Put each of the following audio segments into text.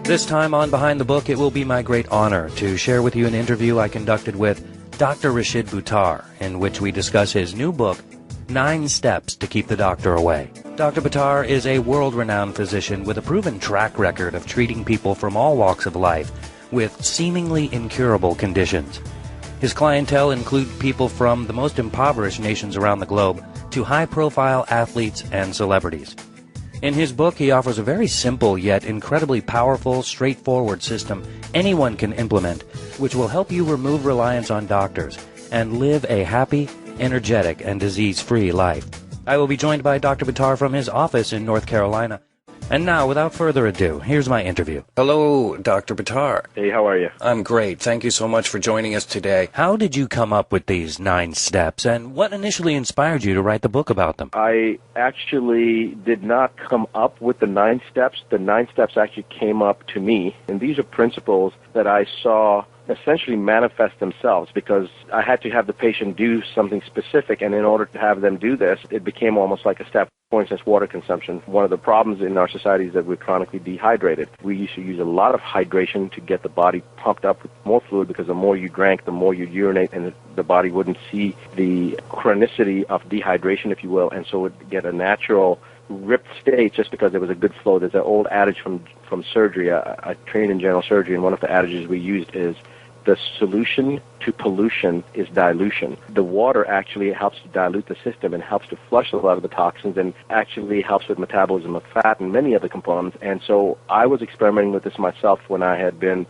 This time on Behind the Book, it will be my great honor to share with you an interview I conducted with Dr. Rashid Buttar, in which we discuss his new book, 9 Steps to Keep the Doctor Away. Dr. Buttar is a world-renowned physician with a proven track record of treating people from all walks of life with seemingly incurable conditions. His clientele include people from the most impoverished nations around the globe to high-profile athletes and celebrities. In his book, he offers a very simple yet incredibly powerful, straightforward system anyone can implement, which will help you remove reliance on doctors and live a happy, energetic, and disease-free life. I will be joined by Dr. Buttar from his office in North Carolina. And now, without further ado, here's my interview. Hello, Dr. Buttar. Hey, how are you? I'm great. Thank you so much for joining us today. How did you come up with these 9 steps, and what initially inspired you to write the book about them? I actually did not come up with the 9 steps. The 9 steps actually came up to me, and these are principles that I saw essentially manifest themselves because I had to have the patient do something specific, and in order to have them do this, it became almost like a step. For instance, water consumption. One of the problems in our society is that we're chronically dehydrated. We used to use a lot of hydration to get the body pumped up with more fluid because the more you drank, the more you urinate, and the body wouldn't see the chronicity of dehydration, if you will, and so it would get a natural ripped state just because there was a good flow. There's an old adage from surgery. I trained in general surgery, and one of the adages we used is the solution to pollution is dilution. The water actually helps to dilute the system and helps to flush a lot of the toxins and actually helps with metabolism of fat and many other components. And so I was experimenting with this myself when I had been,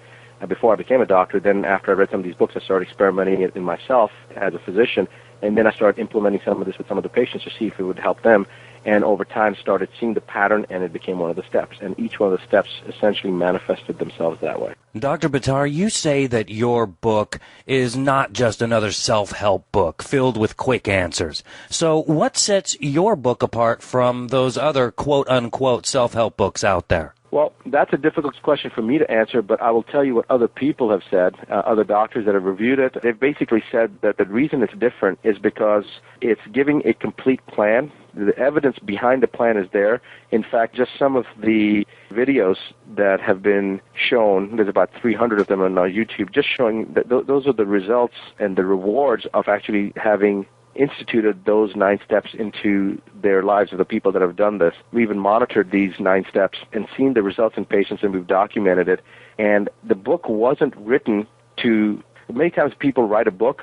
before I became a doctor. Then after I read some of these books, I started experimenting it in myself as a physician. And then I started implementing some of this with some of the patients to see if it would help them. And over time started seeing the pattern, and it became one of the steps. And each one of the steps essentially manifested themselves that way. Dr. Buttar, you say that your book is not just another self-help book filled with quick answers. So what sets your book apart from those other quote-unquote self-help books out there? Well, that's a difficult question for me to answer, but I will tell you what other people have said, other doctors that have reviewed it. They've basically said that the reason it's different is because it's giving a complete plan. The evidence behind the plan is there. In fact, just some of the videos that have been shown, there's about 300 of them on YouTube, just showing that those are the results and the rewards of actually having instituted those 9 steps into their lives of the people that have done this. We even monitored these 9 steps and seen the results in patients, and we've documented it. And the book wasn't written to, many times people write a book.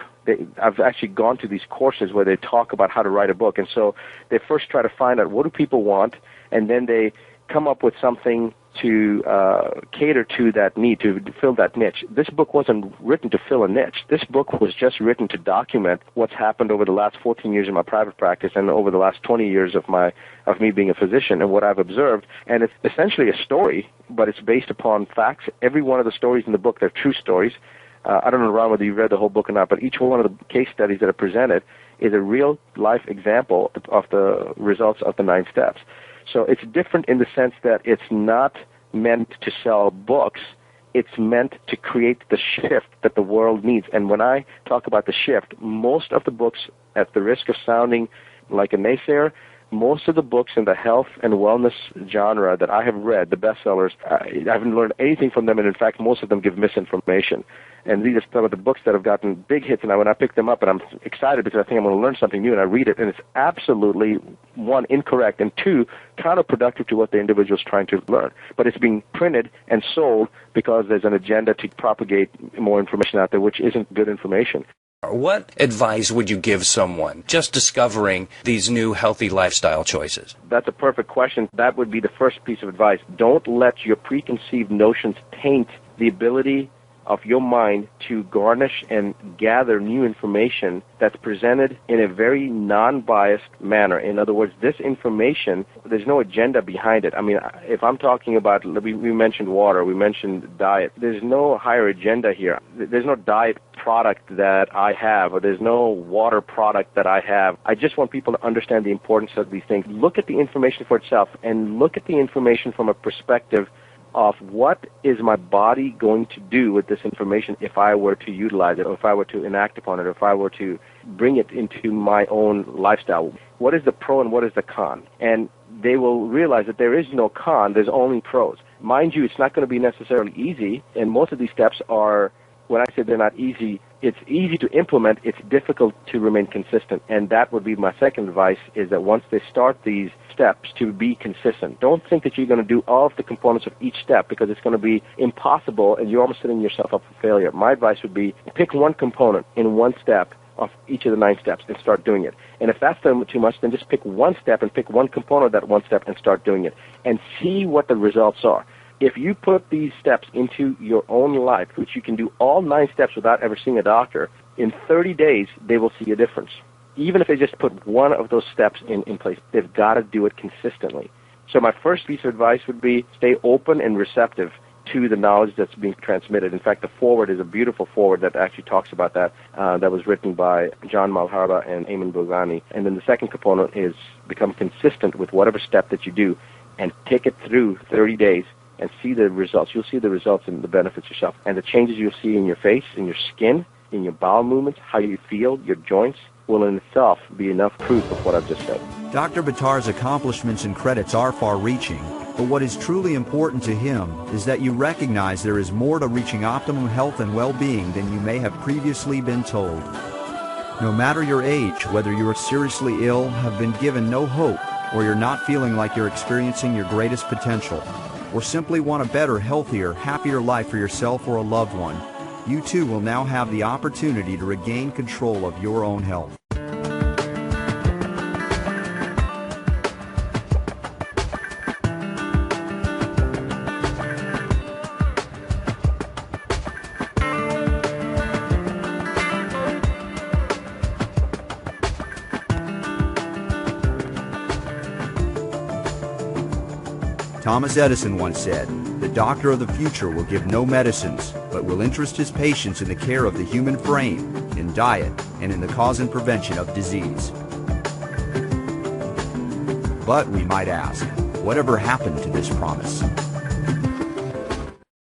I've actually gone to these courses where they talk about how to write a book. And so they first try to find out what do people want, and then they come up with something to cater to that need, to fill that niche. This book wasn't written to fill a niche. This book was just written to document what's happened over the last 14 years of my private practice and over the last 20 years of me being a physician and what I've observed. And it's essentially a story, but it's based upon facts. Every one of the stories in the book, they're true stories. I don't know, Ron, whether you've read the whole book or not, but each one of the case studies that are presented is a real-life example of the results of the 9 steps. So it's different in the sense that it's not meant to sell books. It's meant to create the shift that the world needs. And when I talk about the shift, most of the books, at the risk of sounding like a naysayer, most of the books in the health and wellness genre that I have read, the bestsellers, I haven't learned anything from them, and in fact, most of them give misinformation. And these are some of the books that have gotten big hits, and when I pick them up, and I'm excited because I think I'm going to learn something new, and I read it, and it's absolutely, 1, incorrect, and 2, counterproductive to what the individual is trying to learn. But it's being printed and sold because there's an agenda to propagate more information out there, which isn't good information. What advice would you give someone just discovering these new healthy lifestyle choices? That's a perfect question. That would be the first piece of advice. Don't let your preconceived notions taint the ability of your mind to garnish and gather new information that's presented in a very non-biased manner. In other words, this information, there's no agenda behind it. I mean, if I'm talking about, we mentioned water, we mentioned diet, there's no higher agenda here. There's no diet product that I have, or there's no water product that I have. I just want people to understand the importance of these things. Look at the information for itself, and look at the information from a perspective of what is my body going to do with this information if I were to utilize it, or if I were to enact upon it, or if I were to bring it into my own lifestyle. What is the pro and what is the con? And they will realize that there is no con, there's only pros. Mind you, it's not going to be necessarily easy, and most of these steps are, when I say they're not easy, it's easy to implement, it's difficult to remain consistent. And that would be my second advice, is that once they start these steps, to be consistent. Don't think that you're going to do all of the components of each step, because it's going to be impossible and you're almost setting yourself up for failure. My advice would be pick one component in one step of each of the 9 steps and start doing it. And if that's too much, then just pick one step and pick one component of that one step and start doing it. And see what the results are. If you put these steps into your own life, which you can do all 9 steps without ever seeing a doctor, in 30 days they will see a difference. Even if they just put one of those steps in place, they've got to do it consistently. So my first piece of advice would be stay open and receptive to the knowledge that's being transmitted. In fact, the foreword is a beautiful foreword that actually talks about that. That was written by John Malharba and Eamon Bogani. And then the second component is become consistent with whatever step that you do and take it through 30 days and see the results. You'll see the results and the benefits yourself. And the changes you'll see in your face, in your skin, in your bowel movements, how you feel, your joints, will in itself be enough proof of what I've just said. Dr. Buttar's accomplishments and credits are far-reaching. But what is truly important to him is that you recognize there is more to reaching optimum health and well-being than you may have previously been told. No matter your age, whether you are seriously ill, have been given no hope, or you're not feeling like you're experiencing your greatest potential, or simply want a better, healthier, happier life for yourself or a loved one, you too will now have the opportunity to regain control of your own health. Thomas Edison once said, "The doctor of the future will give no medicines, but will interest his patients in the care of the human frame, in diet, and in the cause and prevention of disease." But we might ask, whatever happened to this promise?